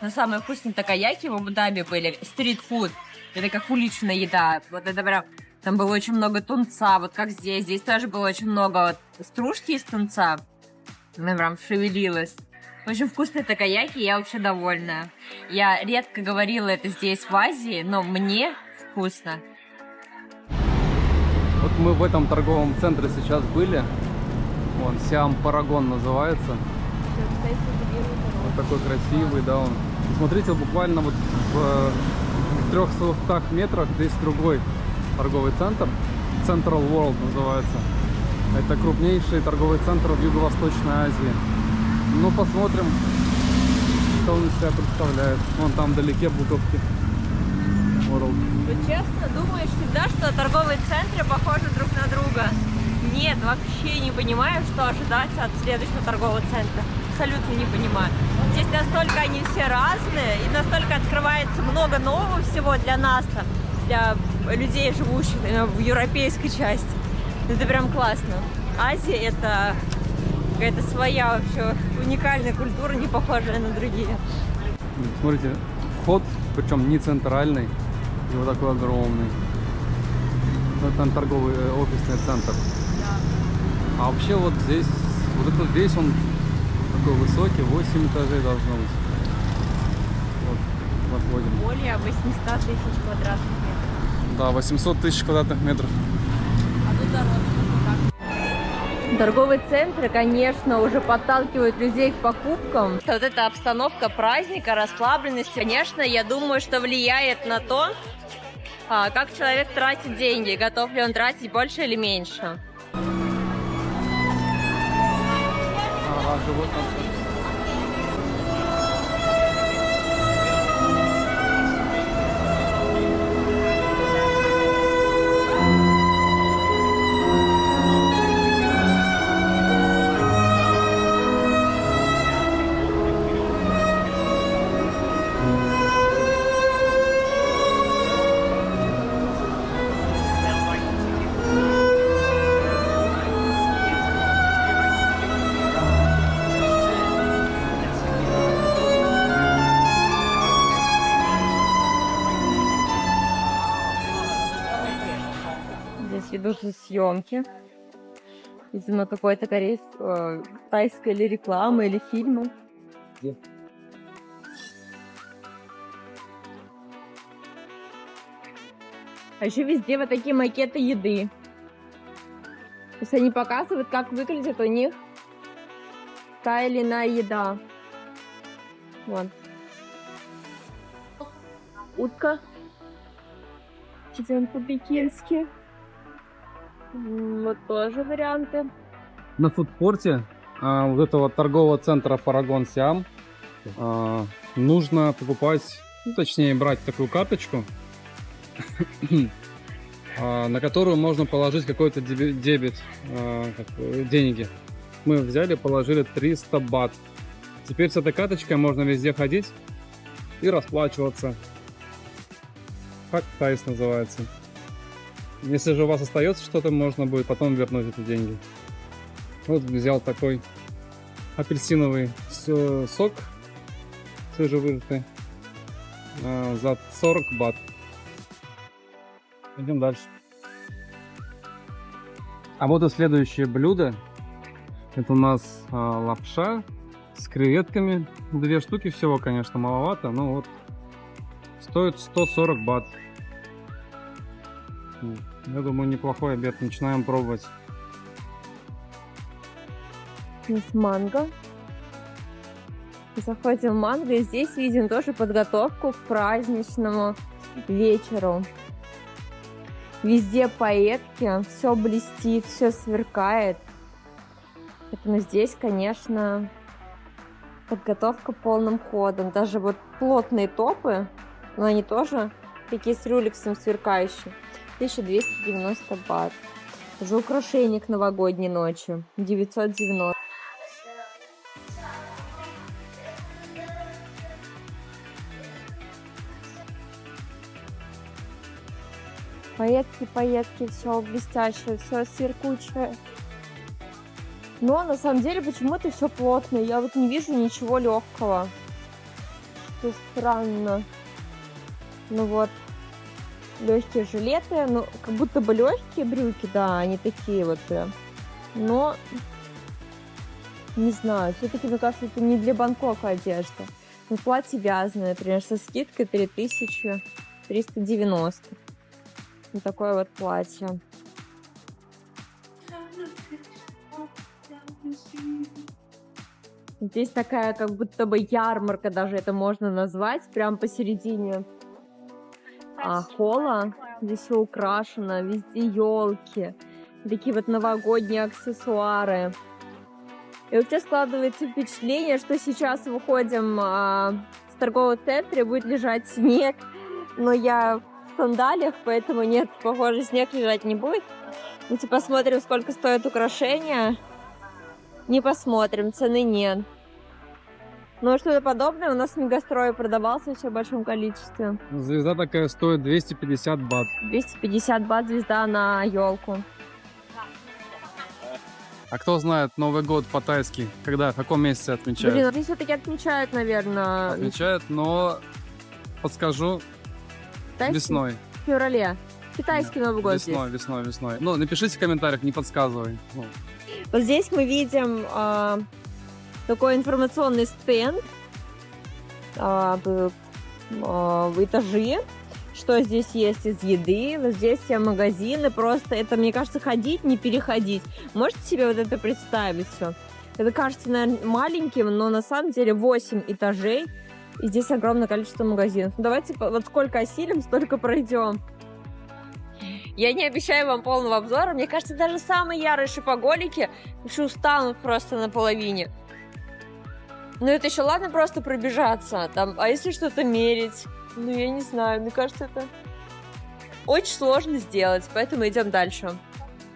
Но самые вкусные такаяки в Абу-Даби были стрит-фуд. Это как уличная еда. Вот это прям... Там было очень много тунца, вот как здесь. Здесь тоже было очень много вот стружки из тунца. Она прям шевелилась. Очень вкусные такаяки, я вообще довольна. Я редко говорила это здесь, в Азии, но мне вкусно. Вот мы в этом торговом центре сейчас были. Вон, Siam Paragon называется. Вот такой красивый, да, он. И смотрите, буквально вот в 300 метрах здесь другой торговый центр. Central World называется. Это крупнейший торговый центр в Юго-Восточной Азии. Ну, посмотрим, что он из себя представляет. Вон там вдалеке буковки. World. Вот честно, думаешь всегда, что торговые центры похожи друг на друга. Нет, вообще не понимаю, что ожидать от следующего торгового центра. абсолютно не понимаю. Здесь настолько они все разные, и настолько открывается много нового всего для нас, для людей, живущих в европейской части. Это прям классно. Азия — это какая-то своя вообще уникальная культура, не похожая на другие. Смотрите, вход, причем не центральный, и вот такой огромный. Вот там торговый офисный центр. Да. А вообще вот здесь, вот этот весь он такой высокий, 8 этажей должно быть. Вот, заходим. Более 800 тысяч квадратных метров. Да, 800 тысяч квадратных метров. А тут дорога. Торговые центры, конечно, уже подталкивают людей к покупкам. Вот эта обстановка праздника, расслабленность, конечно, я думаю, что влияет на то, как человек тратит деньги, готов ли он тратить больше или меньше. Ага, живот там. Здесь ведутся съемки. Видимо, какой-то тайской или рекламы, или фильма. Где? А еще везде вот такие макеты еды. То есть они показывают, как выглядит у них та или иная еда. Вот. Утка. Читаем по-пекински. Вот тоже варианты. На фудкорте вот этого торгового центра Paragon Siam нужно покупать, ну, точнее брать такую карточку, на которую можно положить какой-то дебет, деньги. Мы взяли, положили 300 бат. Теперь с этой карточкой можно везде ходить и расплачиваться. Как тайс называется. Если же у вас остается что-то, можно будет потом вернуть эти деньги. Вот взял такой апельсиновый сок свежевыжатый за 40 бат. Идем дальше. А вот и следующее блюдо. Это у нас лапша с креветками. 2 штуки всего, конечно, маловато, но вот стоит 140 бат. Я думаю, неплохой обед. Начинаем пробовать. Здесь манго. Заходим в манго, и здесь видим тоже подготовку к праздничному вечеру. Везде пайетки, все блестит, все сверкает. Поэтому здесь, конечно, подготовка полным ходом. Даже вот плотные топы, но они тоже такие с рюлексом сверкающие. 1290 бат. Уже украшение к новогодней ночи. 990. Пайетки, все блестящее, все сверкучее. Но на самом деле почему-то все плотное. Я вот не вижу ничего легкого. Что странно. Ну вот. Легкие жилеты, ну, как будто бы легкие брюки, да, они такие вот, но, не знаю, все-таки, мне кажется, это не для Бангкока одежда. Ну, платье вязаное, например, со скидкой 3390. Вот такое вот платье. Здесь такая, как будто бы ярмарка, даже это можно назвать, прям посередине холла. Здесь все украшено, везде елки, такие вот новогодние аксессуары. И вообще складывается впечатление, что сейчас выходим с торгового центра, будет лежать снег, но я в сандалиях, поэтому нет, похоже, снег лежать не будет. Давайте посмотрим, сколько стоят украшения. Не посмотрим, цены нет. Но что-то подобное у нас в Мегастрое продавался еще в большом количестве. Звезда такая стоит 250 бат. 250 бат звезда на елку. А кто знает Новый год по-тайски? Когда, в каком месяце отмечают? Блин, здесь все-таки отмечают, наверное, Отмечают, но подскажу, тайский? весной. В феврале. Китайский Новый год Весной, здесь. весной. Ну, напишите в комментариях, не подсказывай. Ну, Вот здесь мы видим такой информационный стенд, этажи, что здесь есть из еды. Вот здесь все магазины. Просто это, мне кажется, ходить, не переходить. Можете себе вот это представить все? Это кажется, наверное, маленьким, но на самом деле 8 этажей. И здесь огромное количество магазинов. Ну, давайте вот сколько осилим, столько пройдем. Я не обещаю вам полного обзора. Мне кажется, даже самые ярые шопоголики еще устанут просто на половине. Но это еще ладно просто пробежаться. Там, а если что-то мерить? Ну, я не знаю. Мне кажется, это очень сложно сделать. Поэтому идем дальше.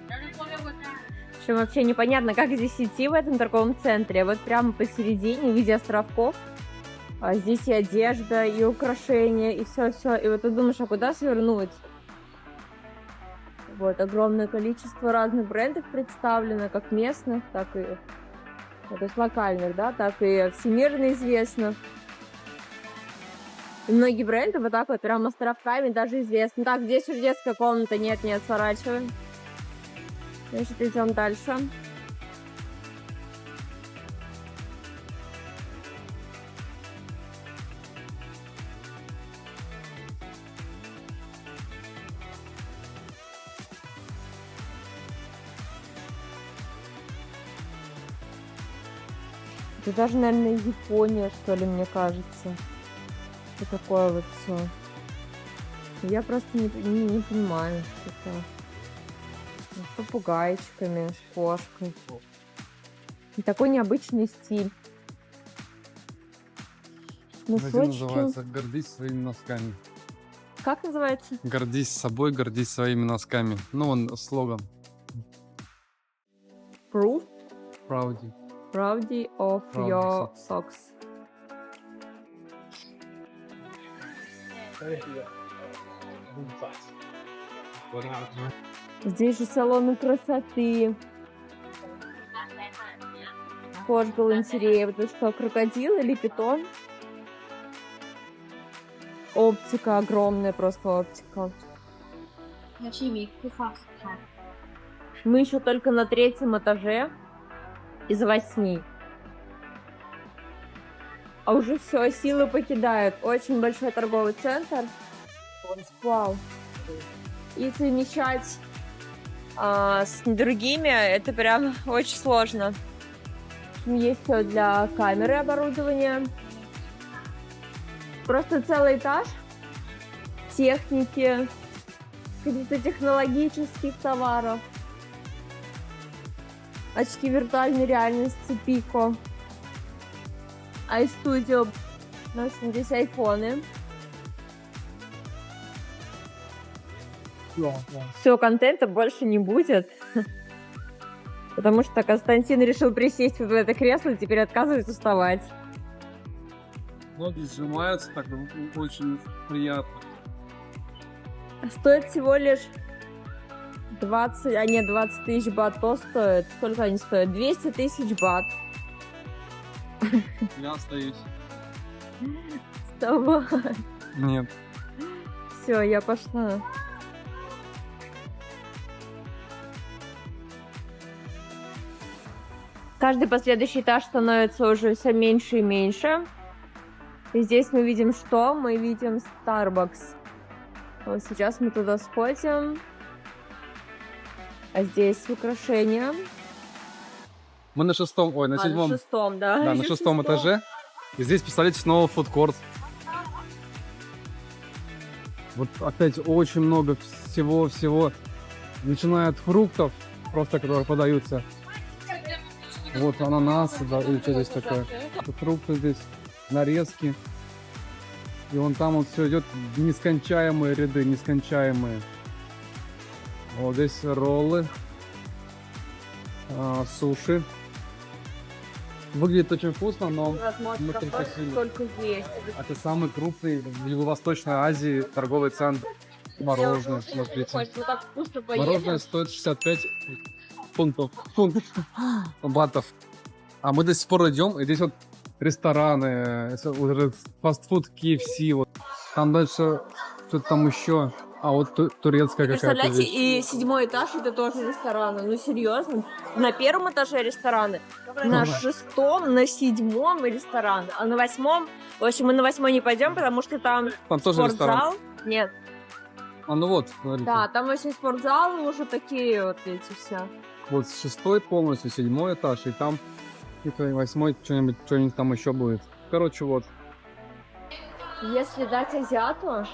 В общем, вообще непонятно, как здесь идти в этом торговом центре. Вот прямо посередине, в виде островков. А здесь и одежда, и украшения, и все-все. И вот ты думаешь, а куда свернуть? Вот, огромное количество разных брендов представлено, как местных, так и, ну, то есть локальных, да, так и всемирно известных. И многие бренды вот так вот прям островками даже известны. Так, здесь уже детская комната, нет, сворачиваем. Значит, идем дальше. Это даже, наверное, Япония, что ли, мне кажется. Вот такое вот все. Я просто не понимаю, что это. С попугайчиками, с кошкой. И такой необычный стиль. магазин Носочки. называется «Гордись своими носками». Как называется? Гордись собой, гордись своими носками. Ну, он слоган. Proof. Правди. Proud of Proud your socks. Здесь же салоны красоты. Кож галантерея. Это что, крокодил или питон? Оптика огромная, просто оптика. Мы еще только на 3-м этаже из 8. А уже все, силы покидают. Очень большой торговый центр. Вау. И совмещать с другими, это прям очень сложно. Есть все для камеры оборудования. Просто целый этаж техники, каких-то технологических товаров. Очки виртуальной реальности Pico. iStudio. В общем, здесь айфоны. Все, контента больше не будет. Потому что Константин решил присесть вот в это кресло и теперь отказывается вставать. Ноги сжимаются, так очень приятно. Стоит всего лишь 20, а нет, 20 тысяч бат то стоит. Сколько они стоят? 200 тысяч бат. Я остаюсь. Вставай. Нет. Все, я пошла. Каждый последующий этаж становится уже все меньше и меньше. И здесь мы видим что? Мы видим Starbucks. Вот сейчас мы туда сходим. А здесь украшения. Мы на 6-м, ой, на 7-м. На 6-м, да. Да, на 6-м этаже. И здесь, представляете, снова фудкорт. Вот опять очень много всего, начиная от фруктов, просто которые подаются. Вот ананасы, да, или что здесь такое. Это фрукты здесь, нарезки. И вон там вот все идет, нескончаемые ряды, нескончаемые. Вот здесь роллы, суши. Выглядит очень вкусно, но Возможно, мы только сегодня. только есть. это самый крупный в Юго-Восточной Азии торговый центр. Мороженое, смотрите. Хочется так вкусно поесть. Мороженое стоит 65 батов. А мы до сих пор идем, и здесь вот рестораны, уже фастфуд KFC, вот. Там дальше что-то там еще. А вот турецкая какая-то Представляете, вещь. и 7-й этаж это тоже рестораны. Ну серьезно. На 1-м этаже рестораны, на 6-м, на 7-м рестораны, а на 8-м... В общем, мы на 8-й не пойдем, потому что там Там тоже ресторан. спортзал. Нет. А ну вот, смотрите. Да, там очень спортзалы уже такие вот эти все. Вот 6-й полностью, 7-й этаж, и там и 8-й что-нибудь там еще будет. Короче, вот. Если дать азиату,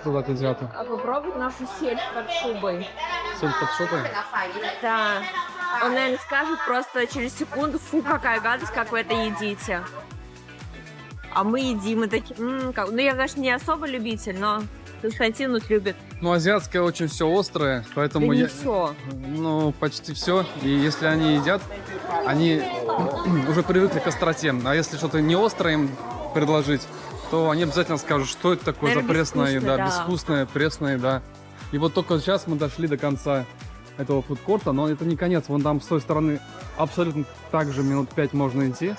Что дать азиату? а попробовать нашу сельдь под шубой. Соль под шубой? Да. Он, наверное, скажет просто через секунду: фу, какая гадость, как вы это едите. А мы едим, и такие, как... Ну, я, конечно, не особо любитель, но Константин вот любит. Ну, азиатское очень все острое, поэтому Да не я... все. Ну, почти все. И если они едят, они уже привыкли к остроте. А если что-то не острое им предложить, то они обязательно скажут, что это такое за Наверное, пресная еда, безвкусная, да. безвкусная, пресная еда. И вот только сейчас мы дошли до конца этого фудкорта, но это не конец. Вон там с той стороны абсолютно так же минут 5 можно идти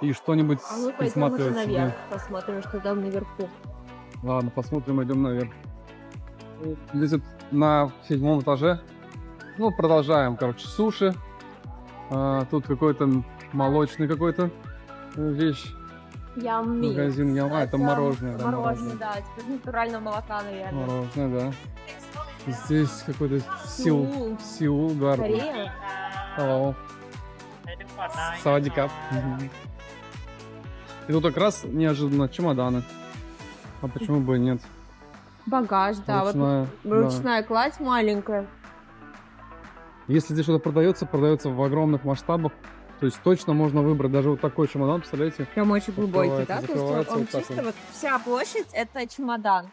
и что-нибудь А мы пойдем уже присматривать себе. наверх, посмотрим, что там наверху. Ладно, посмотрим, идем наверх. Здесь вот на 7-м этаже. Ну, продолжаем, короче, суши. Тут какой-то молочный какой-то вещь. Ямми. Магазин Яма. Это мороженое. Да, Мороженое, да, из натурального молока, наверное. Мороженое, да. Здесь какой-то Сеул. Сеул, гард. Корея. Hello. Савадикап. И тут как раз неожиданно чемоданы. А почему бы и нет? Багаж, да. Ручная, Вот ручная кладь маленькая. Если здесь что-то продается в огромных масштабах, то есть точно можно выбрать даже вот такой чемодан, представляете? Прям очень глубокий, да? То есть закрывается он вот так чисто вот. вот вся площадь это чемодан.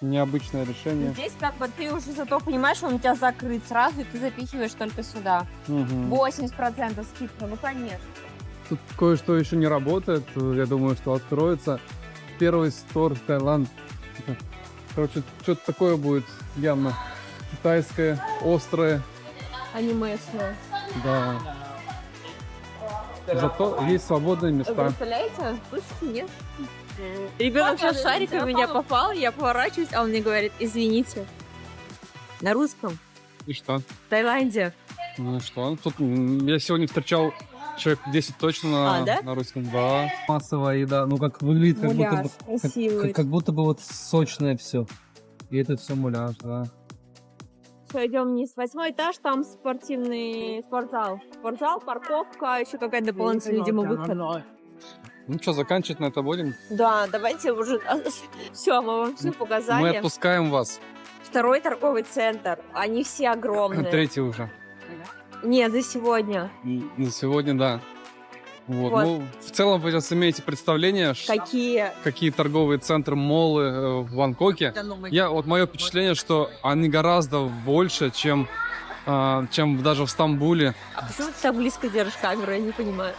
Необычное решение. Здесь как бы ты уже зато понимаешь, он у тебя закрыт сразу, и ты запихиваешь только сюда. Мгм. 80% скидка, ну конечно. Тут кое-что еще не работает, я думаю, что откроется. Первый стор Таиланд. Короче, что-то такое будет явно китайское, острое, Анимешное. да. Зато есть свободные Вы места. представляете? Слушайте, нет. Ребенок сейчас шариком в меня попал, я поворачиваюсь, а он мне говорит: извините. На русском. И что? В Таиланде. Ну и что? Тут я сегодня встречал человек 10 точно А, да? на русском. Да. Массовая еда. Ну как выглядит, как будто Муляж, бы, красивый. как будто бы вот сочное все. И это все муляж, да. Все, идем вниз. 8-й этаж, там спортивный спортзал. Спортзал, парковка, еще какая-то дополнительная, видимо, выход. Ну что, заканчивать на это будем? Да, давайте уже... Все, мы вам все Мы показали. отпускаем вас. 2-й торговый центр. Они все огромные. 3-й уже. Нет, за сегодня. На сегодня, да. Вот. Вот. Ну, в целом вы сейчас имеете представление, Какие? какие торговые центры, моллы в Бангкоке. Вот мое впечатление, что они гораздо больше, чем даже в Стамбуле. Почему ты так близко держишь камеру, я не понимаю.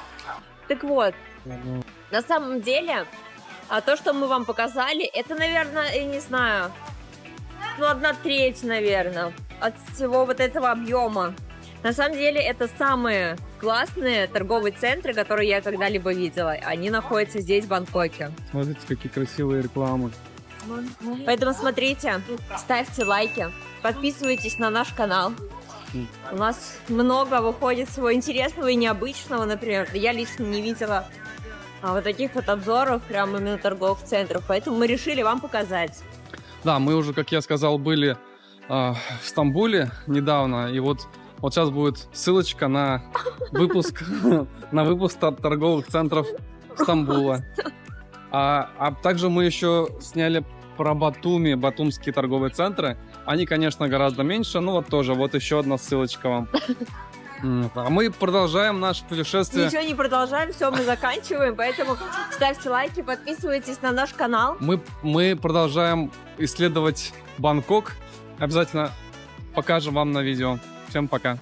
Так вот, на самом деле, то, что мы вам показали, это, наверное, я не знаю, ну, 1/3, наверное, от всего вот этого объема. На самом деле, это самые классные торговые центры, которые я когда-либо видела. Они находятся здесь, в Бангкоке. Смотрите, какие красивые рекламы. Поэтому смотрите, ставьте лайки, подписывайтесь на наш канал. У нас много выходит всего интересного и необычного, например. Я лично не видела вот таких вот обзоров прям именно торговых центров, поэтому мы решили вам показать. Да, мы уже, как я сказал, были в Стамбуле недавно, и вот сейчас будет ссылочка на выпуск торговых центров Стамбула. А также мы еще сняли про батумские торговые центры. Они, конечно, гораздо меньше, но вот тоже, вот еще одна ссылочка вам. А мы продолжаем наше путешествие. Ничего не продолжаем, все, мы заканчиваем, поэтому ставьте лайки, подписывайтесь на наш канал. Мы продолжаем исследовать Бангкок. Обязательно покажем вам на видео. Всем пока.